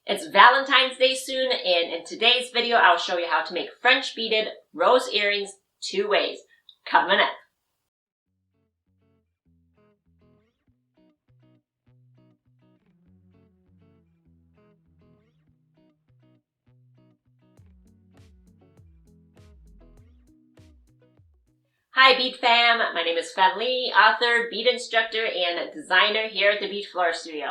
It's Valentine's Day soon, and in today's video, I'll show you how to make French beaded rose earrings 2 ways. Coming up. Hi Bead fam, my name is Fen Li, author, bead instructor, and designer here at the Bead Flora Studio.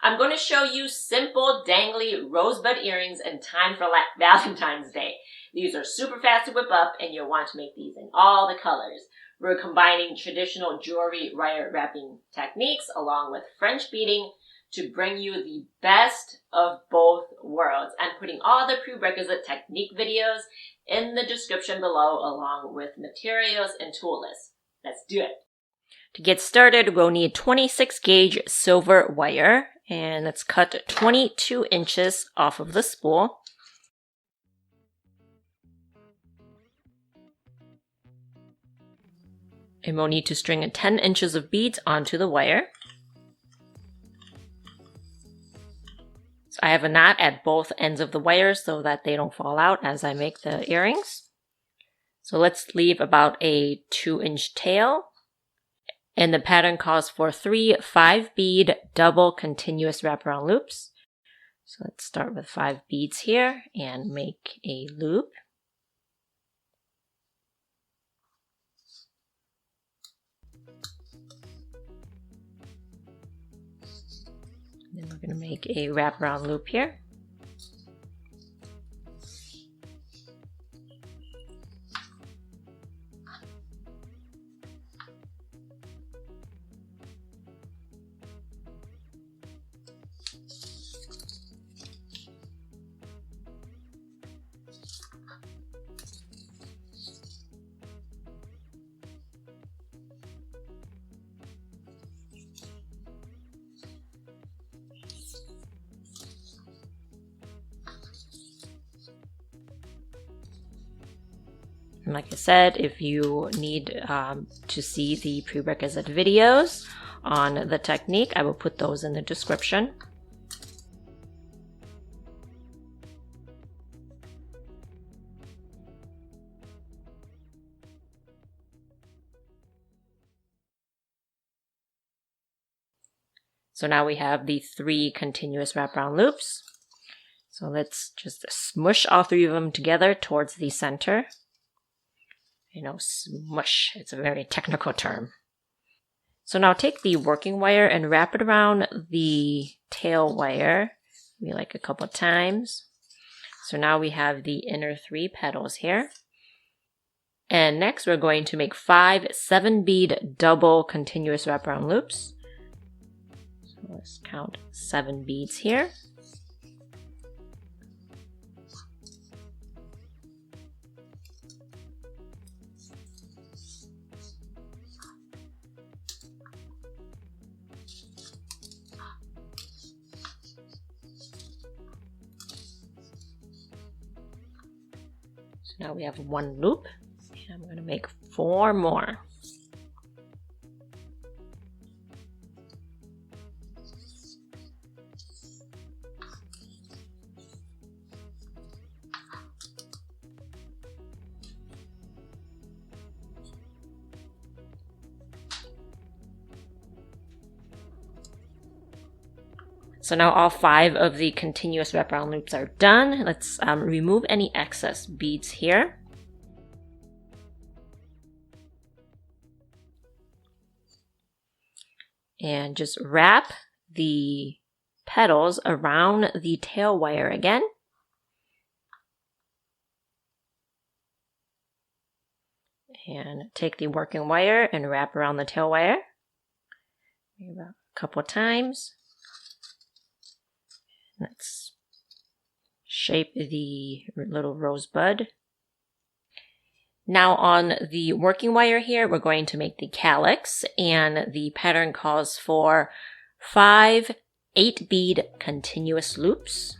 I'm going to show you simple, dangly rosebud earrings in time for Valentine's Day. These are super fast to whip up, and you'll want to make these in all the colors. We're combining traditional jewelry wire wrapping techniques along with French beading to bring you the best of both worlds. I'm putting all the prerequisite technique videos in the description below along with materials and tool lists. Let's do it. To get started, we'll need 26 gauge silver wire, and let's cut 22 inches off of the spool. And we'll need to string 10 inches of beads onto the wire. I have a knot at both ends of the wires so that they don't fall out as I make the earrings. So let's leave about a 2-inch tail. And the pattern calls for 3 5-bead double continuous wraparound loops. So let's start with 5 beads here and make a loop. Then we're going to make a wraparound loop here. And like I said, if you need to see the prerequisite videos on the technique, I will put those in the description. So now we have the 3 continuous wraparound loops. So let's just smush all 3 of them together towards the center. You know, smush, it's a very technical term. So now take the working wire and wrap it around the tail wire, maybe like a couple times. So now we have the inner 3 petals here. And next we're going to make 5 7-bead double continuous wraparound loops. So let's count 7 beads here. Now we have 1 loop, and I'm going to make 4 more. So now all 5 of the continuous wraparound loops are done. Let's remove any excess beads here. And just wrap the petals around the tail wire again. And take the working wire and wrap around the tail wire. Maybe about a couple times. Let's shape the little rosebud. Now on the working wire here, we're going to make the calyx, and the pattern calls for 5 8-bead continuous loops.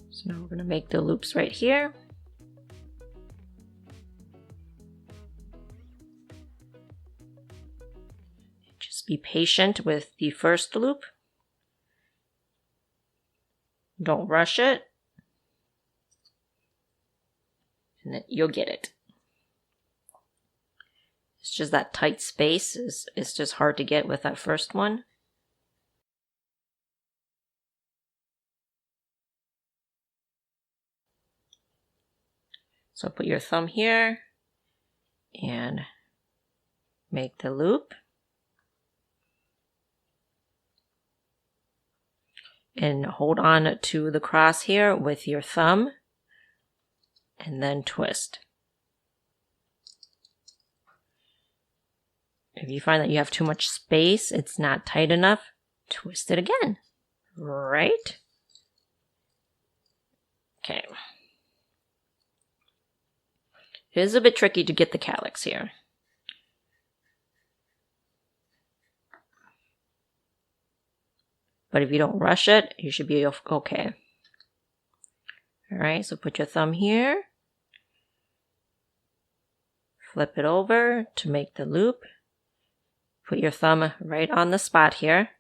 So now we're going to make the loops right here. Just be patient with the first loop. Don't rush it. And then you'll get it. It's just that tight space is just hard to get with that first one. So put your thumb here and make the loop. And hold on to the cross here with your thumb and then twist. If you find that you have too much space, it's not tight enough, twist it again. Right? Okay. It is a bit tricky to get the calyx here. But if you don't rush it, you should be okay. Alright, so put your thumb here. Flip it over to make the loop. Put your thumb right on the spot here.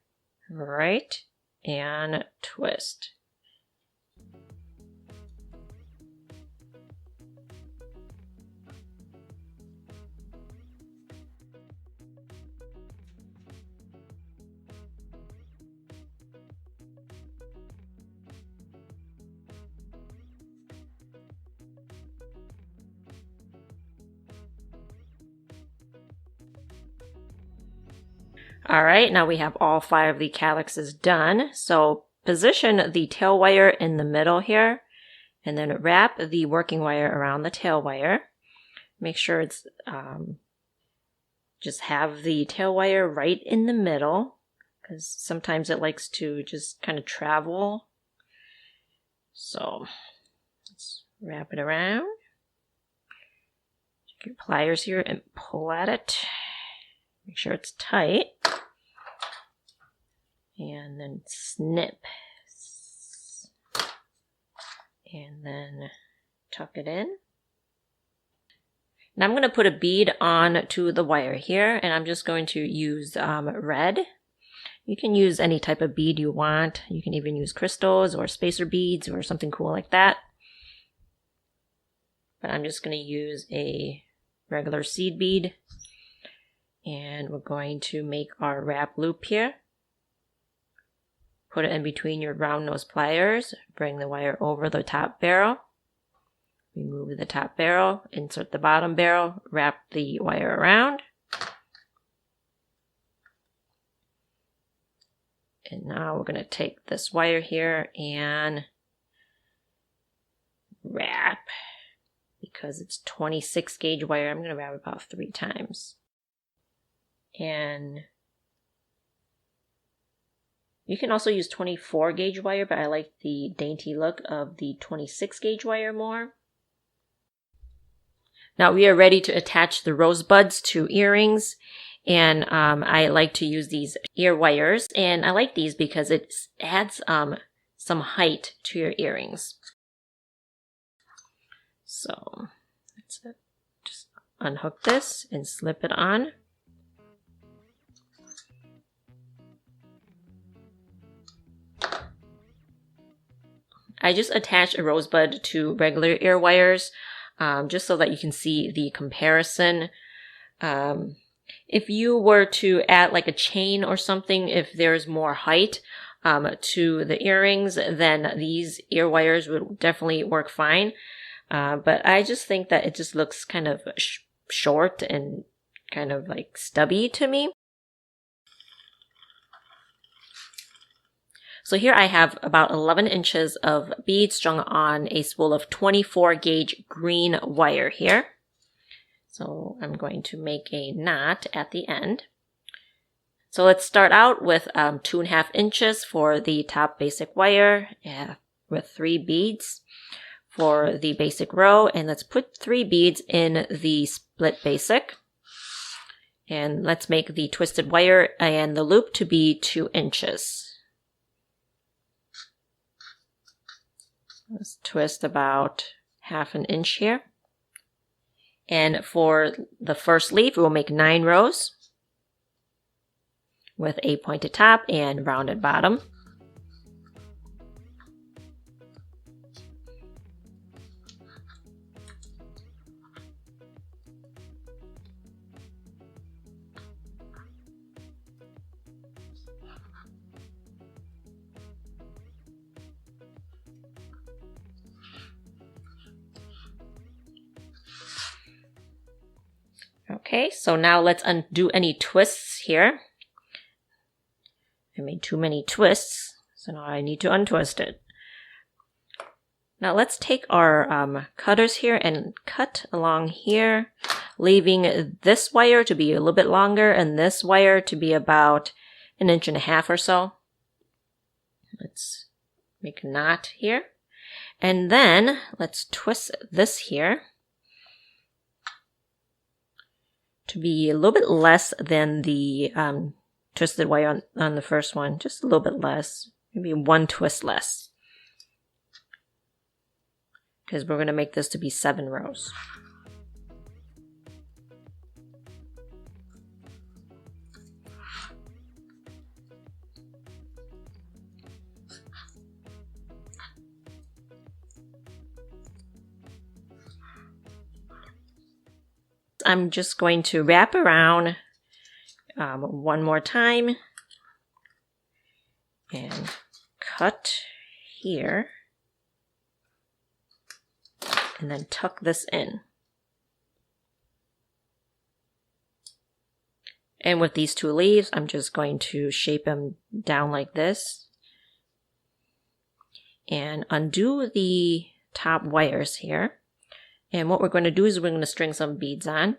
Right, and twist. Alright, now we have all 5 of the calyxes done. So position the tail wire in the middle here, and then wrap the working wire around the tail wire. Make sure it's, just have the tail wire right in the middle, because sometimes it likes to just kind of travel. So let's wrap it around. Take your pliers here and pull at it. Make sure it's tight. And then snip. And then tuck it in. Now I'm going to put a bead on to the wire here, and I'm just going to use red. You can use any type of bead you want. You can even use crystals or spacer beads or something cool like that. But I'm just going to use a regular seed bead. And we're going to make our wrap loop here. Put it in between your round nose pliers. Bring the wire over the top barrel. Remove the top barrel. Insert the bottom barrel. Wrap the wire around. And now we're going to take this wire here and wrap. Because it's 26 gauge wire, I'm going to wrap about 3 times. And you can also use 24 gauge wire, but I like the dainty look of the 26 gauge wire more. Now we are ready to attach the rosebuds to earrings, and I like to use these ear wires, and I like these because it adds some height to your earrings. So let's just unhook this and slip it on. I just attach a rosebud to regular ear wires, just so that you can see the comparison. If you were to add like a chain or something, if there's more height to the earrings, then these ear wires would definitely work fine. But I just think that it just looks kind of short and kind of like stubby to me. So here I have about 11 inches of beads strung on a spool of 24 gauge green wire here. So I'm going to make a knot at the end. So let's start out with 2.5 inches for the top basic wire with 3 beads for the basic row. And let's put 3 beads in the split basic. And let's make the twisted wire and the loop to be 2 inches. Let's twist about 1/2 inch here. And for the first leaf, we'll make 9 rows. with a pointed top and rounded bottom. Okay, so now let's undo any twists here. I made too many twists, so now I need to untwist it. Now let's take our cutters here and cut along here, leaving this wire to be a little bit longer and this wire to be about 1.5 inches or so. Let's make a knot here. And then let's twist this here to be a little bit less than the twisted wire on the first one. Just a little bit less, maybe 1 twist less. Because we're going to make this to be 7 rows. I'm just going to wrap around one more time and cut here and then tuck this in. And with these 2 leaves, I'm just going to shape them down like this and undo the top wires here. And what we're going to do is we're going to string some beads on.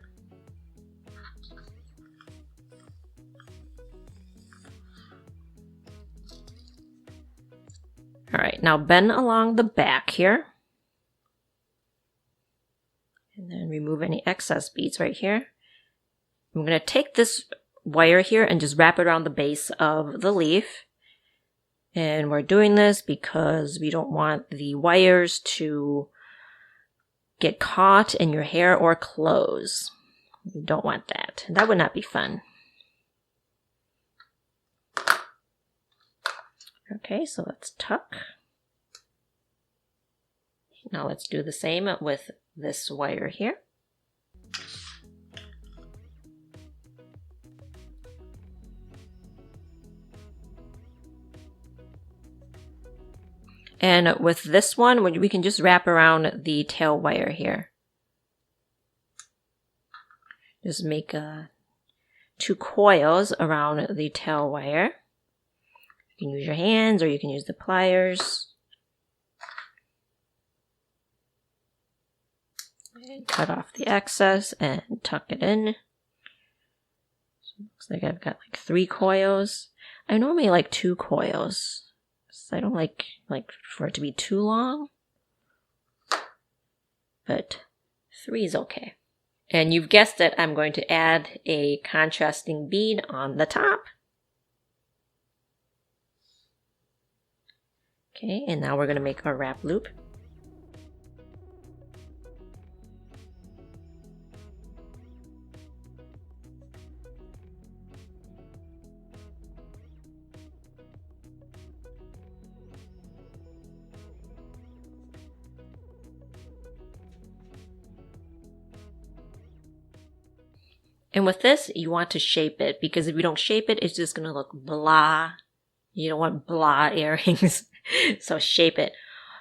All right, now bend along the back here. And then remove any excess beads right here. I'm going to take this wire here and just wrap it around the base of the leaf. And we're doing this because we don't want the wires to get caught in your hair or clothes. We don't want that. That would not be fun. Okay, so let's tuck. Now let's do the same with this wire here. And with this one, we can just wrap around the tail wire here. Just make 2 coils around the tail wire. You can use your hands or you can use the pliers. And cut off the excess and tuck it in. So it looks like I've got like 3 coils. I normally like 2 coils. I don't like for it to be too long, but 3 is okay. And you've guessed it, I'm going to add a contrasting bead on the top. Okay, and now we're going to make our wrap loop. And with this, you want to shape it, because if you don't shape it, it's just going to look blah. You don't want blah earrings. So shape it.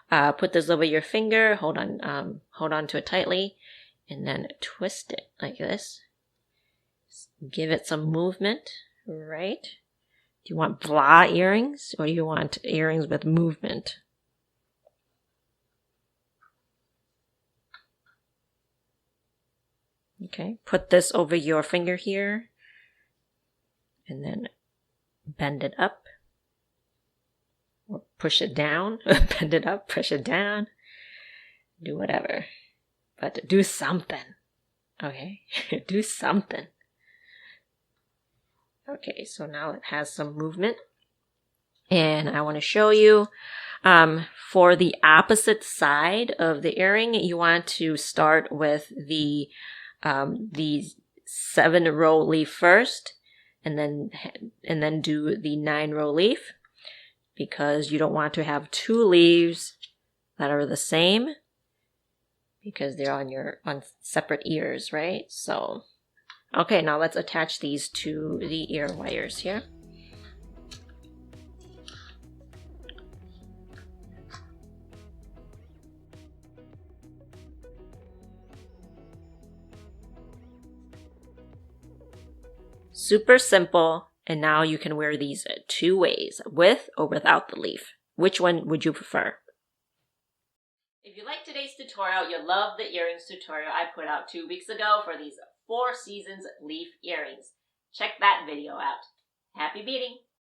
Put this over your finger, hold on to it tightly, and then twist it like this. Give it some movement, right? Do you want blah earrings, or do you want earrings with movement? Okay, put this over your finger here, and then bend it up, or push it down, bend it up, push it down, do whatever, but do something, okay? Do something. Okay, so now it has some movement, and I want to show you, for the opposite side of the earring, you want to start with the 7-row leaf first, and then do the 9-row leaf, because you don't want to have 2 leaves that are the same, because they're on separate ears, right? So, okay, now let's attach these to the ear wires here. Super simple, and now you can wear these 2 ways, with or without the leaf. Which one would you prefer? If you like today's tutorial, you'll love the earrings tutorial I put out 2 weeks ago for these 4 seasons leaf earrings. Check that video out. Happy beading!